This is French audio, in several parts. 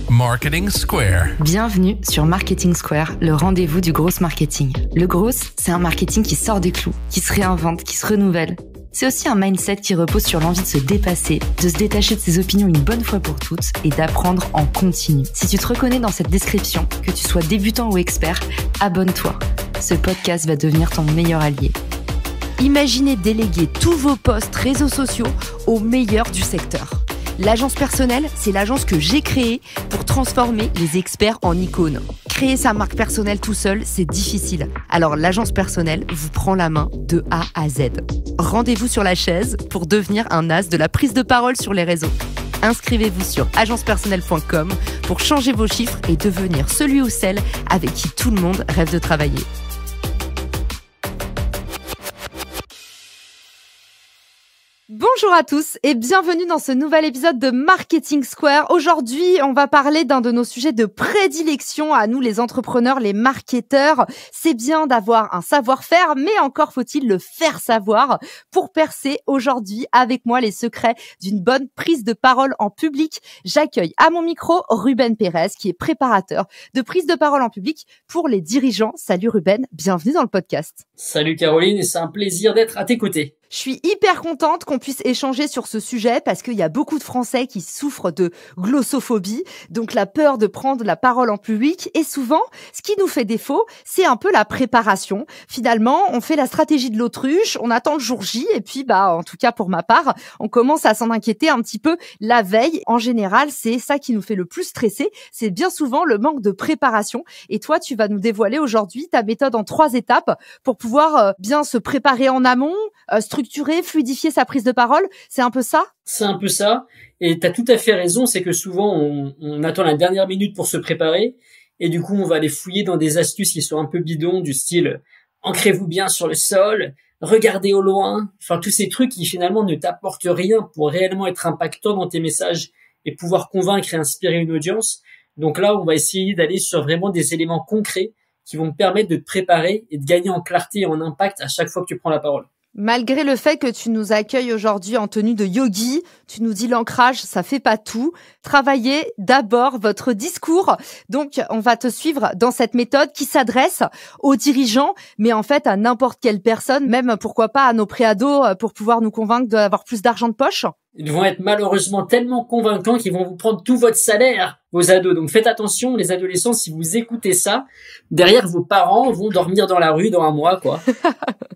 Marketing Square. Bienvenue sur Marketing Square, le rendez-vous du gros marketing. Le gros, c'est un marketing qui sort des clous, qui se réinvente, qui se renouvelle. C'est aussi un mindset qui repose sur l'envie de se dépasser, de se détacher de ses opinions une bonne fois pour toutes et d'apprendre en continu. Si tu te reconnais dans cette description, que tu sois débutant ou expert, abonne-toi. Ce podcast va devenir ton meilleur allié. Imaginez déléguer tous vos posts réseaux sociaux aux meilleurs du secteur. L'agence personnelle, c'est l'agence que j'ai créée pour transformer les experts en icônes. Créer sa marque personnelle tout seul, c'est difficile. Alors l'agence personnelle vous prend la main de A à Z. Rendez-vous sur la chaise pour devenir un as de la prise de parole sur les réseaux. Inscrivez-vous sur agencepersonnelle.com pour changer vos chiffres et devenir celui ou celle avec qui tout le monde rêve de travailler. Bonjour à tous et bienvenue dans ce nouvel épisode de Marketing Square. Aujourd'hui, on va parler d'un de nos sujets de prédilection à nous les entrepreneurs, les marketeurs. C'est bien d'avoir un savoir-faire, mais encore faut-il le faire savoir pour percer. Aujourd'hui, avec moi, les secrets d'une bonne prise de parole en public. J'accueille à mon micro Ruben Pérez, qui est préparateur de prise de parole en public pour les dirigeants. Salut Ruben, bienvenue dans le podcast. Salut Caroline, et c'est un plaisir d'être à tes côtés. Je suis hyper contente qu'on puisse échanger sur ce sujet parce qu'il y a beaucoup de Français qui souffrent de glossophobie, donc la peur de prendre la parole en public. Et souvent, ce qui nous fait défaut, c'est un peu la préparation. Finalement, on fait la stratégie de l'autruche, on attend le jour J et puis, en tout cas pour ma part, on commence à s'en inquiéter un petit peu la veille. En général, c'est ça qui nous fait le plus stresser. C'est bien souvent le manque de préparation. Et toi, tu vas nous dévoiler aujourd'hui ta méthode en 3 étapes pour pouvoir bien se préparer en amont, structurer, fluidifier sa prise de parole. C'est un peu ça? C'est un peu ça. Et t'as tout à fait raison, c'est que souvent, on attend la dernière minute pour se préparer. Et du coup, on va aller fouiller dans des astuces qui sont un peu bidons, du style « ancrez-vous bien sur le sol »,« regardez au loin ». Enfin, tous ces trucs qui finalement ne t'apportent rien pour réellement être impactant dans tes messages et pouvoir convaincre et inspirer une audience. Donc là, on va essayer d'aller sur vraiment des éléments concrets qui vont te permettre de te préparer et de gagner en clarté et en impact à chaque fois que tu prends la parole. Malgré le fait que tu nous accueilles aujourd'hui en tenue de yogi, tu nous dis l'ancrage, ça fait pas tout. Travaillez d'abord votre discours. Donc, on va te suivre dans cette méthode qui s'adresse aux dirigeants, mais en fait à n'importe quelle personne, même pourquoi pas à nos préados pour pouvoir nous convaincre d'avoir plus d'argent de poche. Ils vont être malheureusement tellement convaincants qu'ils vont vous prendre tout votre salaire, vos ados. Donc faites attention, les adolescents, si vous écoutez ça, derrière vos parents vont dormir dans la rue dans un mois, quoi.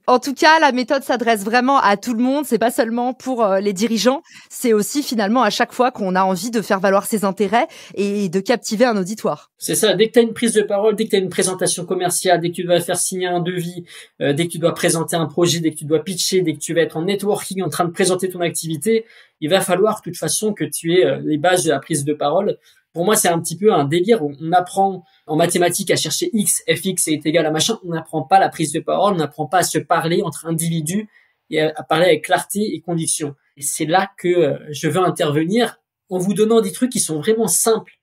En tout cas, la méthode s'adresse vraiment à tout le monde. C'est pas seulement pour les dirigeants. C'est aussi finalement à chaque fois qu'on a envie de faire valoir ses intérêts et de captiver un auditoire. C'est ça. Dès que tu as une prise de parole, dès que tu as une présentation commerciale, dès que tu dois faire signer un devis, dès que tu dois présenter un projet, dès que tu doit pitcher, dès que tu vas être en networking, en train de présenter ton activité, il va falloir de toute façon que tu aies les bases de la prise de parole. Pour moi, c'est un petit peu un délire. On apprend en mathématiques à chercher x, fx est égal à machin. On n'apprend pas la prise de parole, on n'apprend pas à se parler entre individus et à parler avec clarté et conviction. Et c'est là que je veux intervenir en vous donnant des trucs qui sont vraiment simples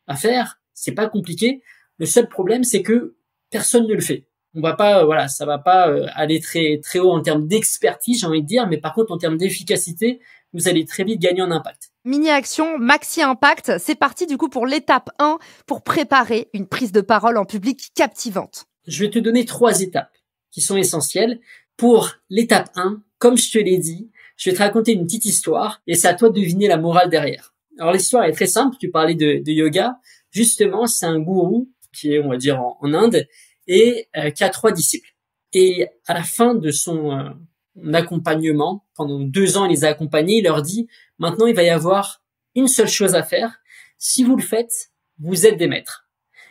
à faire. C'est pas compliqué. Le seul problème, c'est que personne ne le fait. On va pas, ça va pas aller très très haut en termes d'expertise, j'ai envie de dire, mais par contre en termes d'efficacité, vous allez très vite gagner en impact. Mini-action, maxi-impact, c'est parti du coup pour l'étape 1 pour préparer une prise de parole en public captivante. Je vais te donner 3 étapes qui sont essentielles. Pour l'étape 1, comme je te l'ai dit, je vais te raconter une petite histoire et c'est à toi de deviner la morale derrière. Alors l'histoire est très simple, tu parlais de yoga. Justement, c'est un gourou qui est, on va dire, en Inde et qui a 3 disciples. Et à la fin de son accompagnement, pendant 2 ans, il les a accompagnés, il leur dit « Maintenant, il va y avoir une seule chose à faire. Si vous le faites, vous êtes des maîtres. »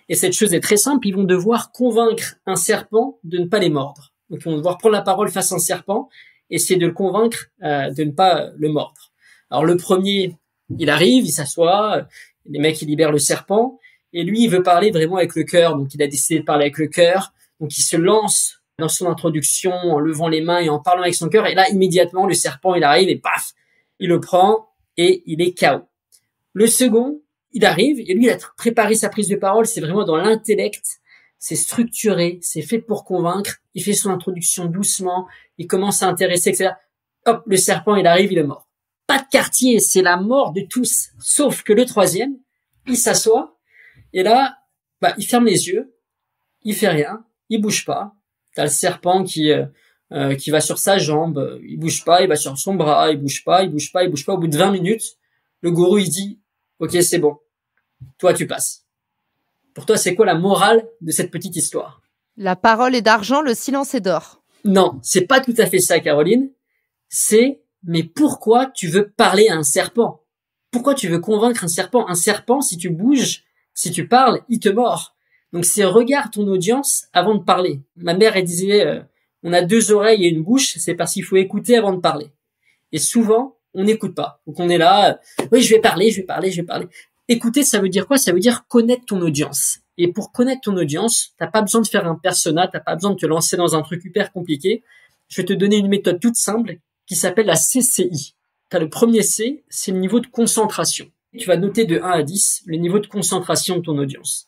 Et cette chose est très simple, ils vont devoir convaincre un serpent de ne pas les mordre. Donc, ils vont devoir prendre la parole face à un serpent, essayer de le convaincre de ne pas le mordre. Alors, le premier, il arrive, il s'assoit, les mecs, ils libèrent le serpent, et lui, il veut parler vraiment avec le cœur, donc il a décidé de parler avec le cœur, donc il se lance dans son introduction en levant les mains et en parlant avec son cœur, et là, immédiatement, le serpent, il arrive, et paf, il le prend, et il est KO. Le second, il arrive, et lui, il a préparé sa prise de parole, c'est vraiment dans l'intellect, c'est structuré, c'est fait pour convaincre, il fait son introduction doucement, il commence à intéresser, etc. Hop, le serpent, il arrive, il est mort. Pas de quartier, c'est la mort de tous. Sauf que le troisième, il s'assoit, Et là, il ferme les yeux, il fait rien, il bouge pas. T'as le serpent qui va sur sa jambe, il bouge pas, il va sur son bras, il bouge pas. Au bout de 20 minutes, le gourou, il dit, OK, c'est bon. Toi, tu passes. Pour toi, c'est quoi la morale de cette petite histoire? La parole est d'argent, le silence est d'or. Non, c'est pas tout à fait ça, Caroline. Mais pourquoi tu veux parler à un serpent? Pourquoi tu veux convaincre un serpent? Un serpent, si tu bouges, si tu parles, il te mord. Donc c'est regarde ton audience avant de parler. Ma mère, elle disait, on a 2 oreilles et une bouche, c'est parce qu'il faut écouter avant de parler. Et souvent, on n'écoute pas. Donc on est là, oui, je vais parler. Écouter, ça veut dire quoi? Ça veut dire connaître ton audience. Et pour connaître ton audience, t'as pas besoin de faire un persona, t'as pas besoin de te lancer dans un truc hyper compliqué. Je vais te donner une méthode toute simple qui s'appelle la CCI. T'as le premier C, c'est le niveau de concentration. Tu vas noter de 1 à 10 le niveau de concentration de ton audience.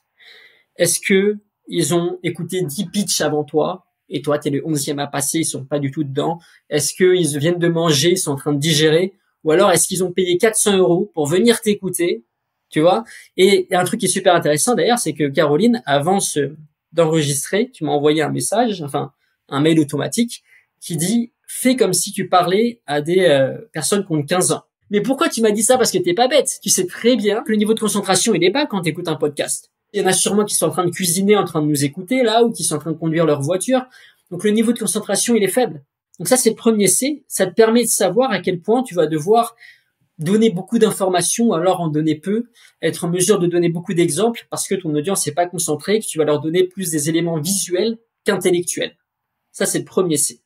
Est-ce que ils ont écouté 10 pitchs avant toi et toi t'es le 11e à passer, ils sont pas du tout dedans? Est-ce qu'ils viennent de manger, ils sont en train de digérer? Ou alors est-ce qu'ils ont payé 400 € pour venir t'écouter? Tu vois? Et un truc qui est super intéressant d'ailleurs, c'est que Caroline, avant d'enregistrer, tu m'as envoyé un message, enfin un mail automatique qui dit fais comme si tu parlais à des personnes qui ont 15 ans. Mais pourquoi tu m'as dit ça? Parce que t'es pas bête. Tu sais très bien que le niveau de concentration, il est bas quand t'écoutes un podcast. Il y en a sûrement qui sont en train de cuisiner, en train de nous écouter, là, ou qui sont en train de conduire leur voiture. Donc le niveau de concentration, il est faible. Donc ça, c'est le premier C. Ça te permet de savoir à quel point tu vas devoir donner beaucoup d'informations, ou alors en donner peu, être en mesure de donner beaucoup d'exemples, parce que ton audience n'est pas concentrée, que tu vas leur donner plus des éléments visuels qu'intellectuels. Ça, c'est le premier C.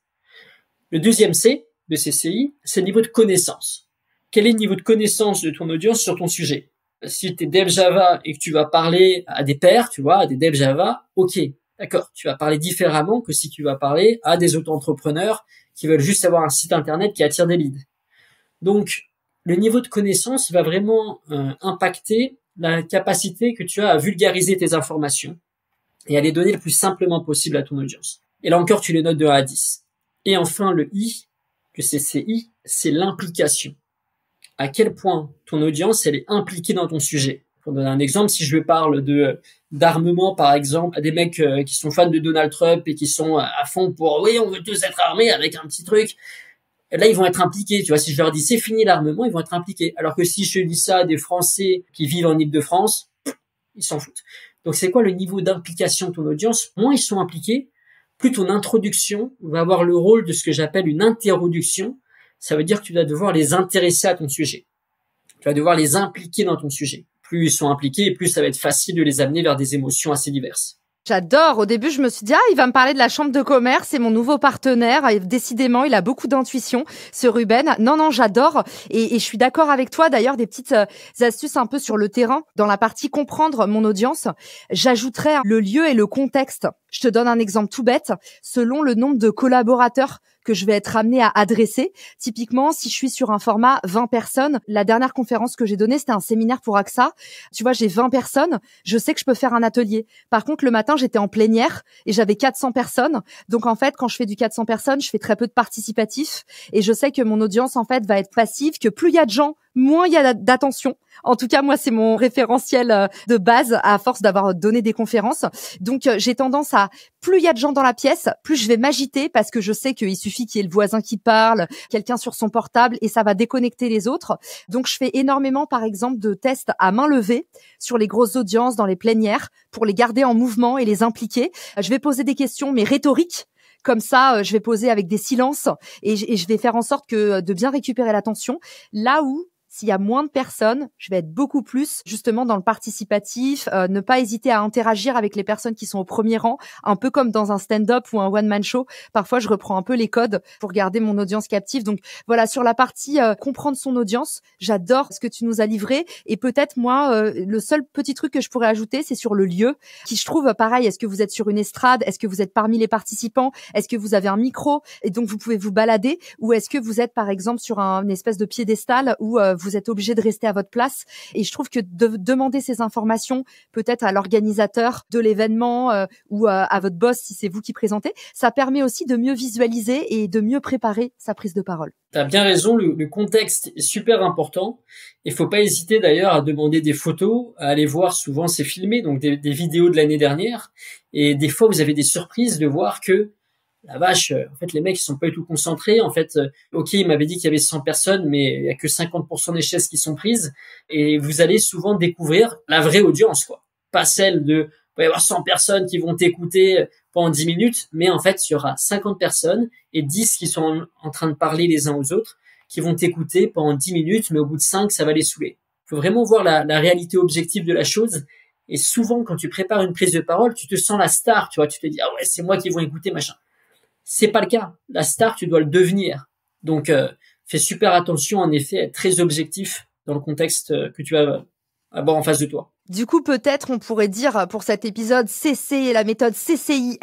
Le deuxième C de CCI, c'est le niveau de connaissance. Quel est le niveau de connaissance de ton audience sur ton sujet? Si tu es dev Java et que tu vas parler à des pairs, tu vois, à des dev Java, ok, d'accord, tu vas parler différemment que si tu vas parler à des auto-entrepreneurs qui veulent juste avoir un site internet qui attire des leads. Donc, le niveau de connaissance va vraiment impacter la capacité que tu as à vulgariser tes informations et à les donner le plus simplement possible à ton audience. Et là encore, tu les notes de 1 à 10. Et enfin, le I, que c'est CI, c'est l'implication. À quel point ton audience, elle est impliquée dans ton sujet. Pour donner un exemple, si je parle d'armement, par exemple, à des mecs qui sont fans de Donald Trump et qui sont à fond pour, oui, on veut tous être armés avec un petit truc, là, ils vont être impliqués. Tu vois, si je leur dis c'est fini l'armement, ils vont être impliqués. Alors que si je dis ça à des Français qui vivent en Île-de-France, ils s'en foutent. Donc, c'est quoi le niveau d'implication de ton audience? Moins ils sont impliqués, plus ton introduction va avoir le rôle de ce que j'appelle une interroduction. Ça veut dire que tu vas devoir les intéresser à ton sujet. Tu vas devoir les impliquer dans ton sujet. Plus ils sont impliqués, plus ça va être facile de les amener vers des émotions assez diverses. J'adore. Au début, je me suis dit, il va me parler de la chambre de commerce, c'est mon nouveau partenaire. Et décidément, il a beaucoup d'intuition, ce Ruben. Non, j'adore. Et je suis d'accord avec toi. D'ailleurs, des petites astuces un peu sur le terrain. Dans la partie comprendre mon audience, j'ajouterais le lieu et le contexte. Je te donne un exemple tout bête. Selon le nombre de collaborateurs que je vais être amenée à adresser. Typiquement, si je suis sur un format 20 personnes, la dernière conférence que j'ai donnée, c'était un séminaire pour AXA. Tu vois, j'ai 20 personnes, je sais que je peux faire un atelier. Par contre, le matin, j'étais en plénière et j'avais 400 personnes. Donc, en fait, quand je fais du 400 personnes, je fais très peu de participatif et je sais que mon audience, en fait, va être passive, que plus il y a de gens, moins il y a d'attention. En tout cas, moi, c'est mon référentiel de base à force d'avoir donné des conférences. Donc, j'ai tendance à, plus il y a de gens dans la pièce, plus je vais m'agiter parce que je sais qu'il suffit qu'il y ait le voisin qui parle, quelqu'un sur son portable et ça va déconnecter les autres. Donc, je fais énormément, par exemple, de tests à main levée sur les grosses audiences dans les plénières pour les garder en mouvement et les impliquer. Je vais poser des questions, mais rhétoriques. Comme ça, je vais poser avec des silences et je vais faire en sorte que de bien récupérer l'attention. Là où, s'il y a moins de personnes, je vais être beaucoup plus justement dans le participatif, ne pas hésiter à interagir avec les personnes qui sont au premier rang, un peu comme dans un stand-up ou un one-man show. Parfois, je reprends un peu les codes pour garder mon audience captive. Donc voilà, sur la partie comprendre son audience, j'adore ce que tu nous as livré. Et peut-être moi, le seul petit truc que je pourrais ajouter, c'est sur le lieu, qui je trouve pareil. Est-ce que vous êtes sur une estrade? Est-ce que vous êtes parmi les participants? Est-ce que vous avez un micro et donc vous pouvez vous balader? Ou est-ce que vous êtes par exemple sur un espèce de piédestal où vous êtes obligé de rester à votre place. Et je trouve que de demander ces informations peut-être à l'organisateur de l'événement ou à votre boss si c'est vous qui présentez, ça permet aussi de mieux visualiser et de mieux préparer sa prise de parole. T'as bien raison, le contexte est super important. Il faut pas hésiter d'ailleurs à demander des photos, à aller voir, souvent c'est filmé, donc des vidéos de l'année dernière. Et des fois, vous avez des surprises de voir que, la vache, en fait, les mecs, ils sont pas du tout concentrés. En fait, ok, ils m'avaient dit qu'il y avait 100 personnes, mais il y a que 50% des chaises qui sont prises. Et vous allez souvent découvrir la vraie audience, quoi. Pas celle de, il va y avoir 100 personnes qui vont t'écouter pendant 10 minutes, mais en fait, il y aura 50 personnes et 10 qui sont en train de parler les uns aux autres, qui vont t'écouter pendant 10 minutes, mais au bout de 5, ça va les saouler. Il faut vraiment voir la réalité objective de la chose. Et souvent, quand tu prépares une prise de parole, tu te sens la star, tu vois, tu te dis, ah ouais, c'est moi qui vont écouter, machin. C'est pas le cas. La star, tu dois le devenir. Donc, fais super attention, en effet, à être très objectif dans le contexte que tu vas avoir en face de toi. Du coup, peut-être on pourrait dire pour cet épisode CC, la méthode CCIL.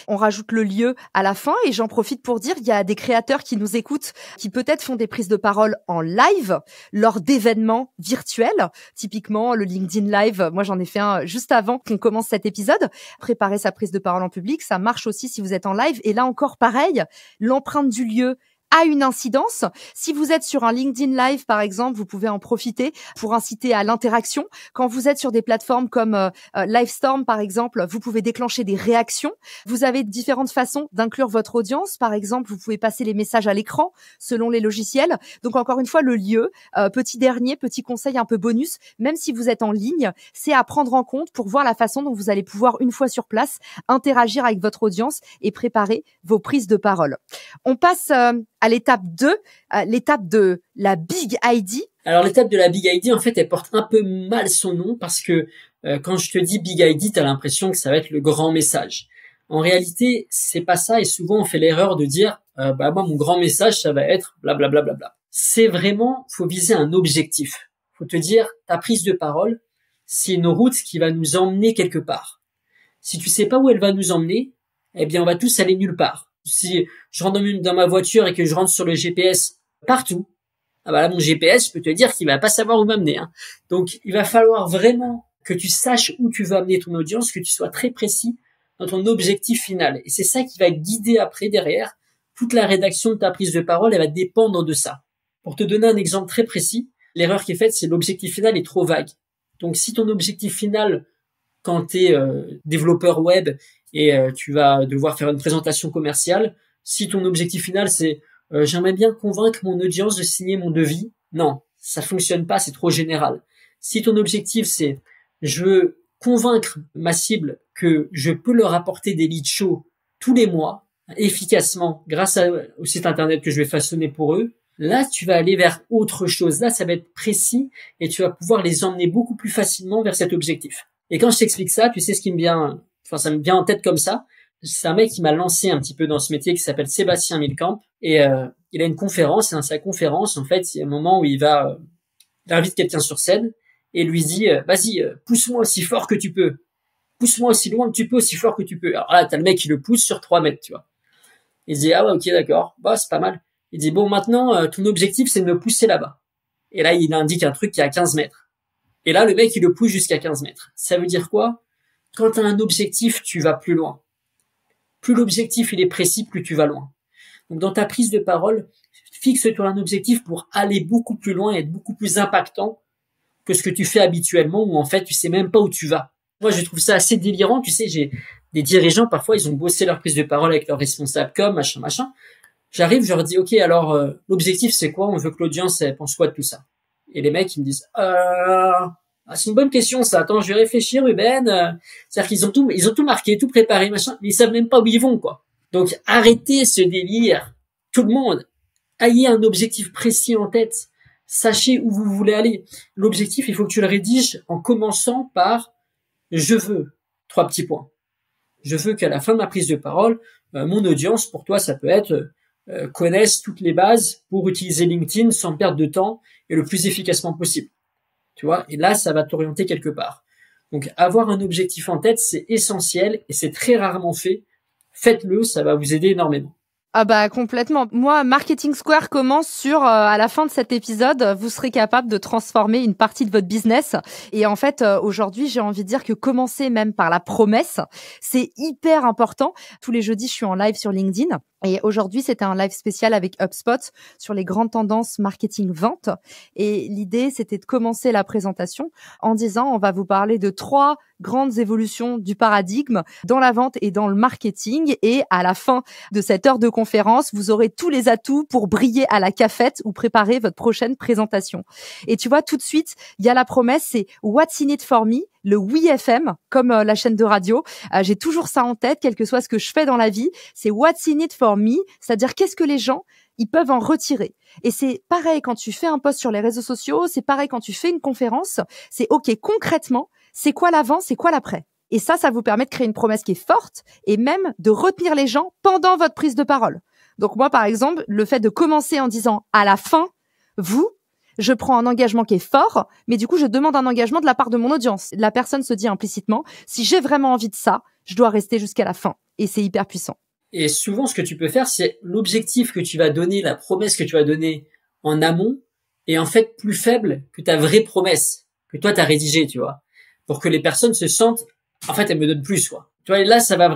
On rajoute le lieu à la fin et j'en profite pour dire il y a des créateurs qui nous écoutent qui peut-être font des prises de parole en live lors d'événements virtuels. Typiquement, le LinkedIn Live, moi j'en ai fait un juste avant qu'on commence cet épisode. Préparer sa prise de parole en public, ça marche aussi si vous êtes en live. Et là encore, pareil, l'empreinte du lieu a une incidence. Si vous êtes sur un LinkedIn Live, par exemple, vous pouvez en profiter pour inciter à l'interaction. Quand vous êtes sur des plateformes comme Livestorm, par exemple, vous pouvez déclencher des réactions. Vous avez différentes façons d'inclure votre audience. Par exemple, vous pouvez passer les messages à l'écran selon les logiciels. Donc, encore une fois, le lieu, petit conseil un peu bonus, même si vous êtes en ligne, c'est à prendre en compte pour voir la façon dont vous allez pouvoir, une fois sur place, interagir avec votre audience et préparer vos prises de parole. On passe à l'étape 2, l'étape de la Big ID. Alors l'étape de la Big ID, en fait, elle porte un peu mal son nom parce que quand je te dis Big ID, tu as l'impression que ça va être le grand message. En réalité, c'est pas ça et souvent on fait l'erreur de dire moi mon grand message ça va être blablabla. Bla, bla, bla. C'est vraiment, faut viser un objectif. Faut te dire ta prise de parole, c'est une route qui va nous emmener quelque part. Si tu sais pas où elle va nous emmener, eh bien on va tous aller nulle part. Si je rentre dans ma voiture et que je rentre sur le GPS partout, ah bah là, mon GPS, je peux te dire qu'il va pas savoir où m'amener, hein. Donc, il va falloir vraiment que tu saches où tu veux amener ton audience, que tu sois très précis dans ton objectif final. Et c'est ça qui va guider après, derrière, toute la rédaction de ta prise de parole, elle va dépendre de ça. Pour te donner un exemple très précis, l'erreur qui est faite, c'est l'objectif final est trop vague. Donc, si ton objectif final, quand tu es développeur web et tu vas devoir faire une présentation commerciale, si ton objectif final c'est j'aimerais bien convaincre mon audience de signer mon devis, non, ça fonctionne pas, c'est trop général. Si ton objectif c'est je veux convaincre ma cible que je peux leur apporter des leads chauds tous les mois, efficacement, grâce au site internet que je vais façonner pour eux, là tu vas aller vers autre chose. Là ça va être précis et tu vas pouvoir les emmener beaucoup plus facilement vers cet objectif. Et quand je t'explique ça, tu sais ce qui me vient, enfin ça me vient en tête comme ça. C'est un mec qui m'a lancé un petit peu dans ce métier qui s'appelle Sébastien Milkamp et il a une conférence et dans sa conférence en fait il y a un moment où il invite quelqu'un sur scène et lui dit vas-y pousse-moi aussi fort que tu peux, pousse-moi aussi loin que tu peux, aussi fort que tu peux. Alors là t'as le mec qui le pousse sur 3 mètres, tu vois. Il dit ah ouais ok d'accord, bah c'est pas mal. Il dit bon maintenant ton objectif c'est de me pousser là-bas. Et là il indique un truc qui est à 15 mètres. Et là, le mec, il le pousse jusqu'à 15 mètres. Ça veut dire quoi? Quand tu as un objectif, tu vas plus loin. Plus l'objectif, il est précis, plus tu vas loin. Donc, dans ta prise de parole, fixe-toi un objectif pour aller beaucoup plus loin et être beaucoup plus impactant que ce que tu fais habituellement où, en fait, tu sais même pas où tu vas. Moi, je trouve ça assez délirant. Tu sais, j'ai des dirigeants, parfois, ils ont bossé leur prise de parole avec leur responsable com, machin. J'arrive, je leur dis, OK, alors, l'objectif, c'est quoi? On veut que l'audience, elle pense quoi de tout ça? Et les mecs, ils me disent, c'est une bonne question, ça. Attends, je vais réfléchir, Ruben. C'est-à-dire qu'ils ont tout marqué, tout préparé, machin, mais ils savent même pas où ils vont, quoi. Donc, arrêtez ce délire. Tout le monde. Ayez un objectif précis en tête. Sachez où vous voulez aller. L'objectif, il faut que tu le rédiges en commençant par, je veux, 3 petits points. Je veux qu'à la fin de ma prise de parole, mon audience, pour toi, ça peut être, connaissent toutes les bases pour utiliser LinkedIn sans perdre de temps et le plus efficacement possible. Tu vois, et là, ça va t'orienter quelque part. Donc, avoir un objectif en tête, c'est essentiel et c'est très rarement fait. Faites-le, ça va vous aider énormément. Ah bah complètement. Moi, Marketing Square commence sur à la fin de cet épisode, vous serez capable de transformer une partie de votre business. Et en fait, aujourd'hui, j'ai envie de dire que commencer même par la promesse, c'est hyper important. Tous les jeudis, je suis en live sur LinkedIn. Et aujourd'hui, c'était un live spécial avec HubSpot sur les grandes tendances marketing vente. Et l'idée, c'était de commencer la présentation en disant, on va vous parler de 3 grandes évolutions du paradigme dans la vente et dans le marketing. Et à la fin de cette heure de conférence, vous aurez tous les atouts pour briller à la cafette ou préparer votre prochaine présentation. Et tu vois, tout de suite, il y a la promesse, c'est What's in it for me? Le Oui FM, comme la chaîne de radio. J'ai toujours ça en tête, quel que soit ce que je fais dans la vie. C'est What's in it for me? C'est-à-dire qu'est-ce que les gens, ils peuvent en retirer. Et c'est pareil quand tu fais un post sur les réseaux sociaux, c'est pareil quand tu fais une conférence. C'est OK, concrètement, c'est quoi l'avant, c'est quoi l'après? Et ça vous permet de créer une promesse qui est forte et même de retenir les gens pendant votre prise de parole. Donc moi, par exemple, le fait de commencer en disant à la fin, je prends un engagement qui est fort, mais du coup, je demande un engagement de la part de mon audience. La personne se dit implicitement, si j'ai vraiment envie de ça, je dois rester jusqu'à la fin. Et c'est hyper puissant. Et souvent, ce que tu peux faire, c'est l'objectif que tu vas donner, la promesse que tu vas donner en amont est en fait plus faible que ta vraie promesse que toi, t'as rédigée, tu vois, pour que les personnes se sentent, en fait, elles me donnent plus, quoi. Tu vois, et là, ça va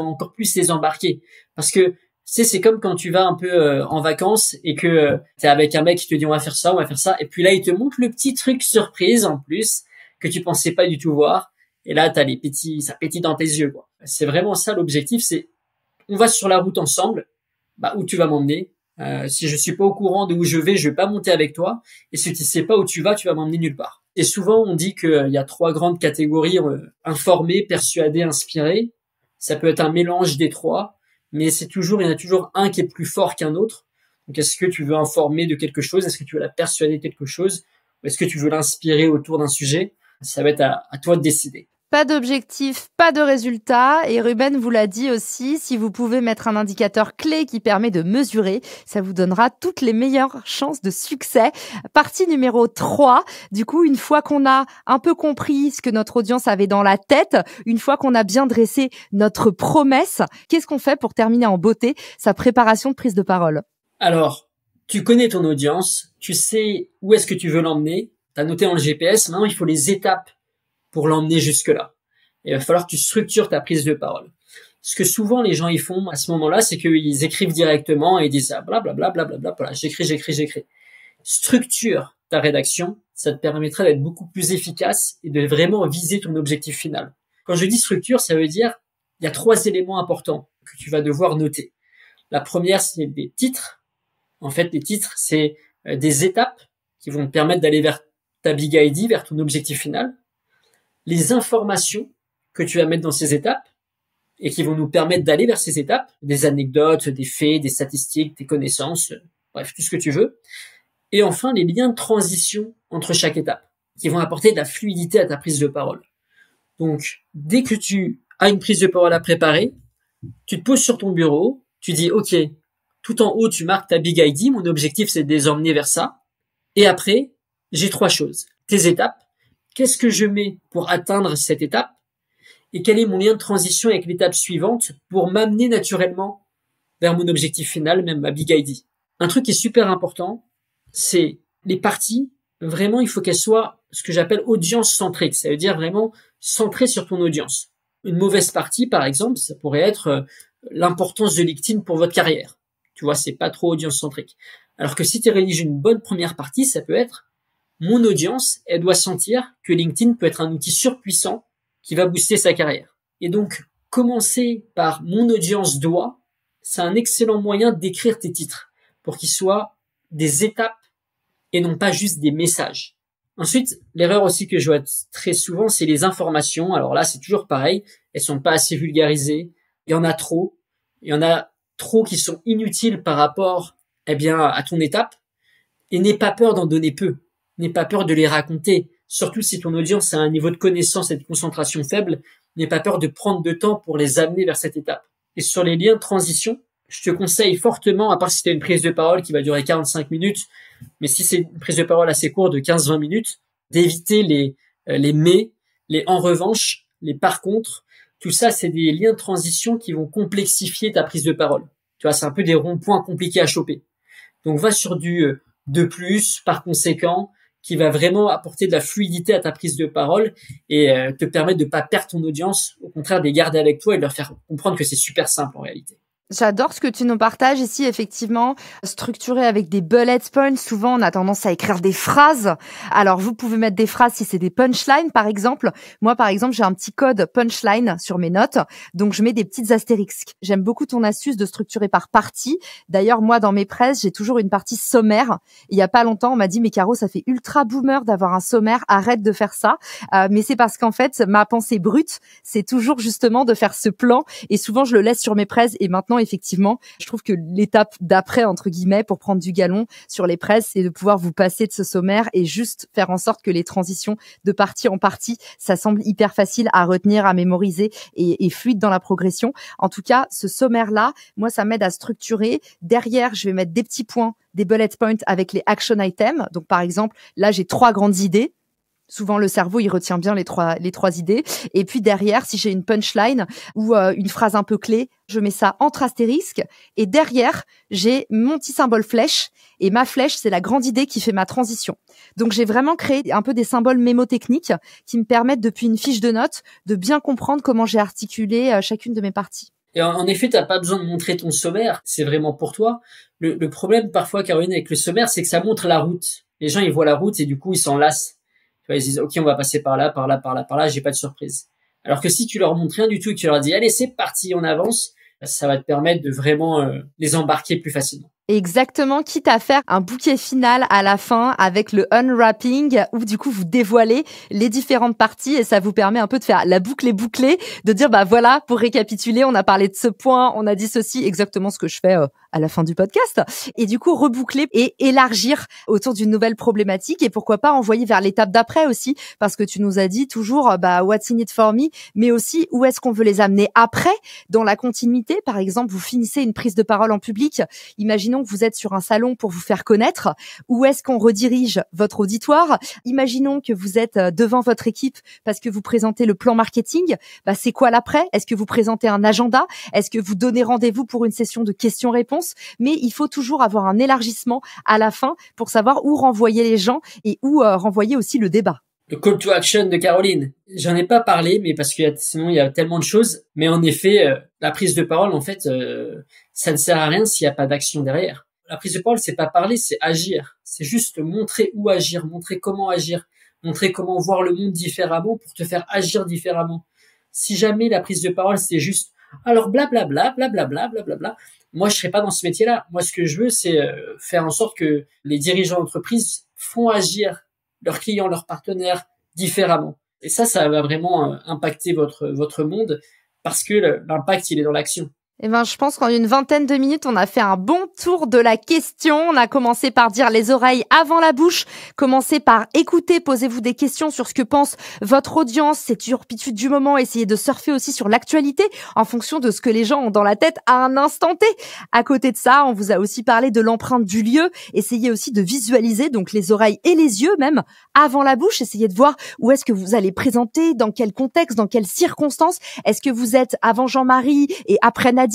encore plus les embarquer. Parce que, c'est comme quand tu vas un peu en vacances et que t'es avec un mec qui te dit on va faire ça, et puis là, il te montre le petit truc surprise en plus que tu pensais pas du tout voir. Et là, ça pétille dans tes yeux, quoi. C'est vraiment ça l'objectif, c'est on va sur la route ensemble, où tu vas m'emmener. Si je suis pas au courant de où je vais pas monter avec toi. Et si tu sais pas où tu vas m'emmener nulle part. Et souvent, on dit qu'il y a 3 grandes catégories, informé, persuadé, inspiré. Ça peut être un mélange des 3, mais il y en a toujours un qui est plus fort qu'un autre. Donc, est-ce que tu veux informer de quelque chose? Est-ce que tu veux la persuader de quelque chose? Ou est-ce que tu veux l'inspirer autour d'un sujet? Ça va être à toi de décider. Pas d'objectif, pas de résultat. Et Ruben vous l'a dit aussi, si vous pouvez mettre un indicateur clé qui permet de mesurer, ça vous donnera toutes les meilleures chances de succès. Partie numéro 3. Du coup, une fois qu'on a un peu compris ce que notre audience avait dans la tête, une fois qu'on a bien dressé notre promesse, qu'est-ce qu'on fait pour terminer en beauté sa préparation de prise de parole? Alors, tu connais ton audience, tu sais où est-ce que tu veux l'emmener, tu as noté dans le GPS, maintenant il faut les étapes pour l'emmener jusque-là. Et il va falloir que tu structures ta prise de parole. Ce que souvent les gens ils font à ce moment-là, c'est qu'ils écrivent directement et ils disent blablabla, voilà, j'écris. Structure ta rédaction, ça te permettra d'être beaucoup plus efficace et de vraiment viser ton objectif final. Quand je dis structure, ça veut dire il y a 3 éléments importants que tu vas devoir noter. La première, c'est des titres. En fait, les titres, c'est des étapes qui vont te permettre d'aller vers ta big idea, vers ton objectif final. Les informations que tu vas mettre dans ces étapes et qui vont nous permettre d'aller vers ces étapes, des anecdotes, des faits, des statistiques, des connaissances, bref, tout ce que tu veux. Et enfin, les liens de transition entre chaque étape qui vont apporter de la fluidité à ta prise de parole. Donc, dès que tu as une prise de parole à préparer, tu te poses sur ton bureau, tu dis, OK, tout en haut, tu marques ta big idea, mon objectif, c'est de les emmener vers ça. Et après, j'ai 3 choses. Tes étapes, qu'est-ce que je mets pour atteindre cette étape? Et quel est mon lien de transition avec l'étape suivante pour m'amener naturellement vers mon objectif final, même ma big idea? Un truc qui est super important, c'est les parties, vraiment, il faut qu'elles soient ce que j'appelle audience centrique. Ça veut dire vraiment centré sur ton audience. Une mauvaise partie, par exemple, ça pourrait être l'importance de LinkedIn pour votre carrière. Tu vois, c'est pas trop audience centrique. Alors que si tu rédiges une bonne première partie, ça peut être mon audience, elle doit sentir que LinkedIn peut être un outil surpuissant qui va booster sa carrière. Et donc, commencer par mon audience doit, c'est un excellent moyen d'écrire tes titres pour qu'ils soient des étapes et non pas juste des messages. Ensuite, l'erreur aussi que je vois très souvent, c'est les informations. Alors là, c'est toujours pareil. Elles sont pas assez vulgarisées. Il y en a trop. Il y en a trop qui sont inutiles par rapport, à ton étape. Et n'aie pas peur d'en donner peu. N'aie pas peur de les raconter. Surtout si ton audience a un niveau de connaissance et de concentration faible, n'aie pas peur de prendre de temps pour les amener vers cette étape. Et sur les liens de transition, je te conseille fortement, à part si tu as une prise de parole qui va durer 45 minutes, mais si c'est une prise de parole assez courte de 15-20 minutes, d'éviter les mais, les en revanche, les par contre. Tout ça, c'est des liens de transition qui vont complexifier ta prise de parole. Tu vois, c'est un peu des ronds-points compliqués à choper. Donc va sur du 2+, par conséquent, qui va vraiment apporter de la fluidité à ta prise de parole et te permettre de pas perdre ton audience, au contraire de les garder avec toi et de leur faire comprendre que c'est super simple en réalité. J'adore ce que tu nous partages ici, effectivement, structuré avec des bullet points. Souvent, on a tendance à écrire des phrases. Alors, vous pouvez mettre des phrases si c'est des punchlines, par exemple. Moi, par exemple, j'ai un petit code punchline sur mes notes, donc je mets des petites astérisques. J'aime beaucoup ton astuce de structurer par partie. D'ailleurs, moi, dans mes presses, j'ai toujours une partie sommaire. Il y a pas longtemps, on m'a dit, mais Caro, ça fait ultra boomer d'avoir un sommaire. Arrête de faire ça. Mais c'est parce qu'en fait, ma pensée brute, c'est toujours justement de faire ce plan. Et souvent, je le laisse sur mes presses. Et maintenant, effectivement, je trouve que l'étape d'après, entre guillemets, pour prendre du galon sur les presses, c'est de pouvoir vous passer de ce sommaire et juste faire en sorte que les transitions de partie en partie, ça semble hyper facile à retenir, à mémoriser et fluide dans la progression. En tout cas, ce sommaire-là, moi, ça m'aide à structurer. Derrière, je vais mettre des petits points, des bullet points avec les action items. Donc, par exemple, là, j'ai 3 grandes idées. Souvent, le cerveau, il retient bien les trois idées. Et puis derrière, si j'ai une punchline ou une phrase un peu clé, je mets ça entre astérisques. Et derrière, j'ai mon petit symbole flèche. Et ma flèche, c'est la grande idée qui fait ma transition. Donc, j'ai vraiment créé un peu des symboles mémotechniques qui me permettent, depuis une fiche de notes, de bien comprendre comment j'ai articulé chacune de mes parties. Et en effet, t'as pas besoin de montrer ton sommaire. C'est vraiment pour toi. Le problème, parfois, Caroline, avec le sommaire, c'est que ça montre la route. Les gens, ils voient la route et du coup, ils s'en lassent. Ils se disent, OK, on va passer par là, j'ai pas de surprise. Alors que si tu leur montres rien du tout et que tu leur dis, allez, c'est parti, on avance, ça va te permettre de vraiment les embarquer plus facilement. Exactement, quitte à faire un bouquet final à la fin avec le unwrapping où du coup vous dévoilez les différentes parties et ça vous permet un peu de faire la boucle est bouclée, de dire bah voilà, pour récapituler, on a parlé de ce point, on a dit ceci, exactement ce que je fais à la fin du podcast, et du coup reboucler et élargir autour d'une nouvelle problématique et pourquoi pas envoyer vers l'étape d'après aussi, parce que tu nous as dit toujours bah what's in it for me, mais aussi où est-ce qu'on veut les amener après dans la continuité. Par exemple, vous finissez une prise de parole en public, imaginons que vous êtes sur un salon pour vous faire connaître, où est-ce qu'on redirige votre auditoire? Imaginons que vous êtes devant votre équipe parce que vous présentez le plan marketing, bah c'est quoi l'après? Est-ce que vous présentez un agenda? Est-ce que vous donnez rendez-vous pour une session de questions-réponses? Mais il faut toujours avoir un élargissement à la fin pour savoir où renvoyer les gens et où renvoyer aussi le débat. Le call to action de Caroline. J'en ai pas parlé, mais parce que sinon il y a tellement de choses. Mais en effet, la prise de parole, en fait, ça ne sert à rien s'il n'y a pas d'action derrière. La prise de parole, c'est pas parler, c'est agir. C'est juste montrer où agir, montrer comment voir le monde différemment pour te faire agir différemment. Si jamais la prise de parole, c'est juste alors blablabla, blablabla, blablabla, moi je serais pas dans ce métier-là. Moi, ce que je veux, c'est faire en sorte que les dirigeants d'entreprise font agir leurs clients, leurs partenaires différemment. Et ça va vraiment impacter votre monde parce que l'impact, il est dans l'action. Eh ben, je pense qu'en une vingtaine de minutes, on a fait un bon tour de la question. On a commencé par dire les oreilles avant la bouche. Commencez par écouter, posez-vous des questions sur ce que pense votre audience, ces turpitudes du moment. Essayez de surfer aussi sur l'actualité en fonction de ce que les gens ont dans la tête à un instant T. À côté de ça, on vous a aussi parlé de l'empreinte du lieu. Essayez aussi de visualiser, donc les oreilles et les yeux même, avant la bouche. Essayez de voir où est-ce que vous allez présenter, dans quel contexte, dans quelles circonstances. Est-ce que vous êtes avant Jean-Marie et après Nadine?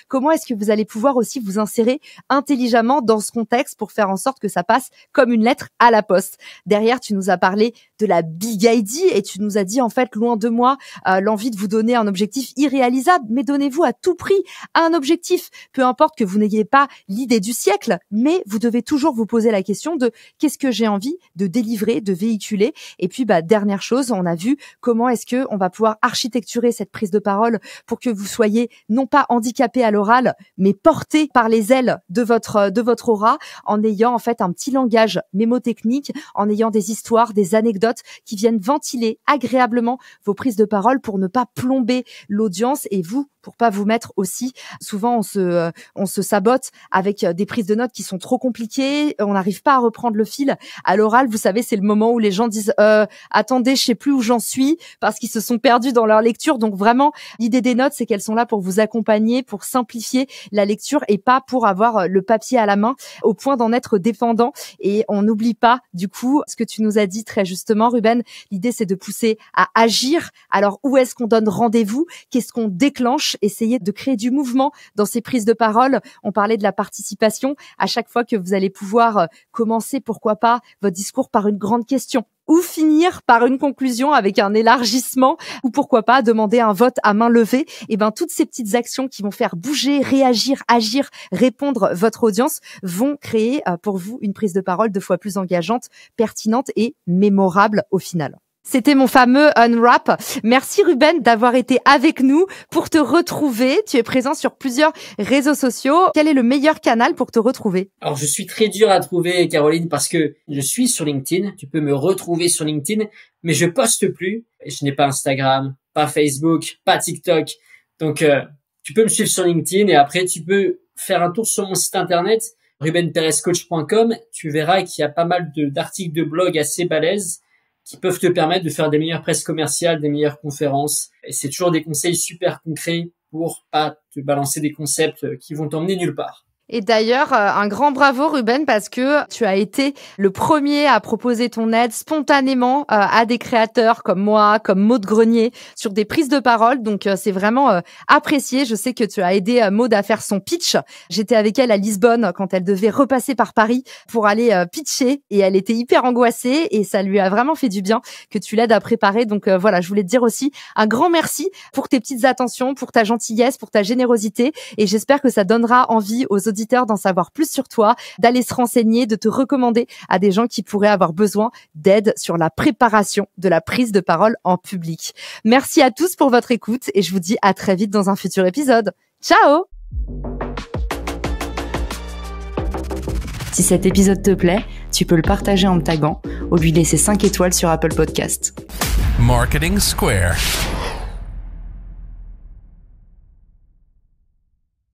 Comment est-ce que vous allez pouvoir aussi vous insérer intelligemment dans ce contexte pour faire en sorte que ça passe comme une lettre à la poste? Derrière, tu nous as parlé de la big idea et tu nous as dit en fait, loin de moi, l'envie de vous donner un objectif irréalisable, mais donnez-vous à tout prix un objectif. Peu importe que vous n'ayez pas l'idée du siècle, mais vous devez toujours vous poser la question de qu'est-ce que j'ai envie de délivrer, de véhiculer. Et puis, dernière chose, on a vu comment est-ce que on va pouvoir architecturer cette prise de parole pour que vous soyez non pas handicapé à l'oral, mais porté par les ailes de votre aura, en ayant en fait un petit langage mémotechnique, en ayant des histoires, des anecdotes qui viennent ventiler agréablement vos prises de parole pour ne pas plomber l'audience et vous, pour pas vous mettre aussi. Souvent, on se sabote avec des prises de notes qui sont trop compliquées. On n'arrive pas à reprendre le fil. À l'oral, vous savez, c'est le moment où les gens disent attendez, je sais plus où j'en suis parce qu'ils se sont perdus dans leur lecture. Donc vraiment, l'idée des notes, c'est qu'elles sont là pour vous accompagner accompagner, pour simplifier la lecture et pas pour avoir le papier à la main au point d'en être dépendant. Et on n'oublie pas, du coup, ce que tu nous as dit très justement, Ruben. L'idée, c'est de pousser à agir. Alors, où est-ce qu'on donne rendez-vous? Qu'est-ce qu'on déclenche? Essayer de créer du mouvement dans ces prises de parole. On parlait de la participation. À chaque fois que vous allez pouvoir commencer, pourquoi pas, votre discours par une grande question, ou finir par une conclusion avec un élargissement, ou pourquoi pas demander un vote à main levée. Et ben, toutes ces petites actions qui vont faire bouger, réagir, agir, répondre votre audience vont créer pour vous une prise de parole 2 fois plus engageante, pertinente et mémorable au final. C'était mon fameux Unwrap. Merci Ruben d'avoir été avec nous. Pour te retrouver, tu es présent sur plusieurs réseaux sociaux. Quel est le meilleur canal pour te retrouver? Alors, je suis très dur à trouver, Caroline, parce que je suis sur LinkedIn. Tu peux me retrouver sur LinkedIn, mais je poste plus. Je n'ai pas Instagram, pas Facebook, pas TikTok. Donc, tu peux me suivre sur LinkedIn et après, tu peux faire un tour sur mon site internet, rubenperezcoach.com. Tu verras qu'il y a pas mal d'articles de blog assez balèzes qui peuvent te permettre de faire des meilleures presses commerciales, des meilleures conférences. Et c'est toujours des conseils super concrets pour pas te balancer des concepts qui vont t'emmener nulle part. Et d'ailleurs, un grand bravo Ruben, parce que tu as été le premier à proposer ton aide spontanément à des créateurs comme moi, comme Maud Grenier, sur des prises de parole. Donc c'est vraiment apprécié. Je sais que tu as aidé Maud à faire son pitch. J'étais avec elle à Lisbonne quand elle devait repasser par Paris pour aller pitcher, et elle était hyper angoissée et ça lui a vraiment fait du bien que tu l'aides à préparer. Donc voilà, je voulais te dire aussi un grand merci pour tes petites attentions, pour ta gentillesse, pour ta générosité, et j'espère que ça donnera envie aux auditeurs d'en savoir plus sur toi, d'aller se renseigner, de te recommander à des gens qui pourraient avoir besoin d'aide sur la préparation de la prise de parole en public. Merci à tous pour votre écoute et je vous dis à très vite dans un futur épisode. Ciao! Si cet épisode te plaît, tu peux le partager en me taguant ou lui laisser 5 étoiles sur Apple Podcast. Marketing Square.